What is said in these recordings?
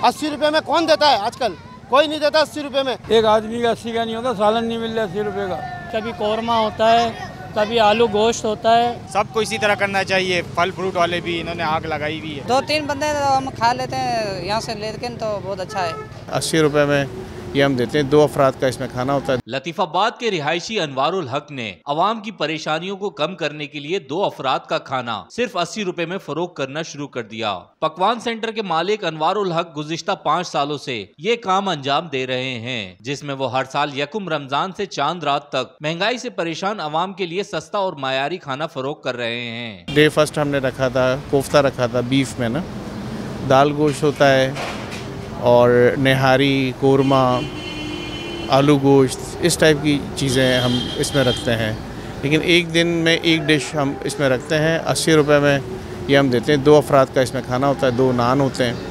80 रुपए में कौन देता है आजकल? कोई नहीं देता 80 रुपए में। एक आदमी का 80 का नहीं होता, सालन नहीं मिल रहा 80 रुपए का। कभी कौरमा होता है, कभी आलू गोश्त होता है। सबको इसी तरह करना चाहिए। फल फ्रूट वाले भी इन्होंने आग लगाई हुई है। 2-3 बंदे तो हम खा लेते हैं यहाँ से लेकिन तो बहुत अच्छा है। 80 रुपए में ये हम देते हैं, 2 अफराद का इसमें खाना होता है। लतीफाबाद के रिहायशी अनवारुल हक ने अवाम की परेशानियों को कम करने के लिए 2 अफराद का खाना सिर्फ 80 रुपए में फरोख्त करना शुरू कर दिया। पकवान सेंटर के मालिक अनवारुल हक गुज़िश्ता 5 सालों से ये काम अंजाम दे रहे हैं, जिसमें वो हर साल यकुम रमजान से चांद रात तक महंगाई से परेशान अवाम के लिए सस्ता और मायारी खाना फरोख्त कर रहे हैं। डे फर्स्ट हमने रखा था, कोफ्ता रखा था बीफ में ना, दाल गोश्त होता है और निहारी, कोरमा, आलू गोश्त, इस टाइप की चीज़ें हम इसमें रखते हैं। लेकिन एक दिन में एक डिश हम इसमें रखते हैं। 80 रुपए में ये हम देते हैं। 2 अफराद का इसमें खाना होता है, 2 नान होते हैं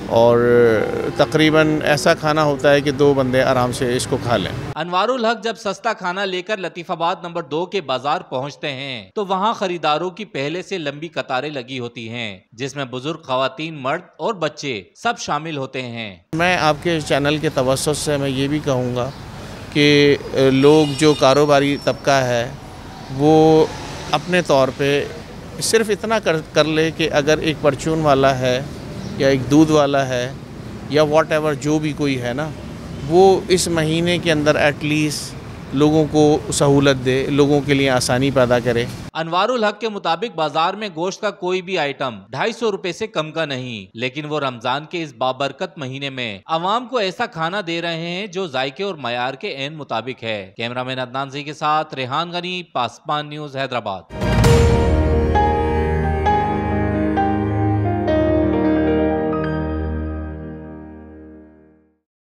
और तकरीबन ऐसा खाना होता है कि 2 बंदे आराम से इसको खा लें। अनवारुल हक जब सस्ता खाना लेकर लतीफाबाद नंबर 2 के बाजार पहुंचते हैं तो वहां खरीदारों की पहले से लंबी कतारें लगी होती हैं, जिसमें बुजुर्ग, खवातीन, मर्द और बच्चे सब शामिल होते हैं। मैं आपके चैनल के तवज्जुह से मैं ये भी कहूँगा कि लोग जो कारोबारी तबका है वो अपने तौर पे सिर्फ इतना कर ले कि अगर एक परचून वाला है या एक दूध वाला है या वॉट एवर जो भी कोई है ना, वो इस महीने के अंदर एटलीस्ट लोगों को सहूलत दे, लोगों के लिए आसानी पैदा करे। अनवारुल हक के मुताबिक बाजार में गोश्त का कोई भी आइटम 250 रुपए से कम का नहीं, लेकिन वो रमजान के इस बाबरकत महीने में अवाम को ऐसा खाना दे रहे हैं जो जायके और मयार के एन मुताबिक है। कैमरामैन अदनान जी के साथ रेहान गनी, पासमान न्यूज, हैदराबाद।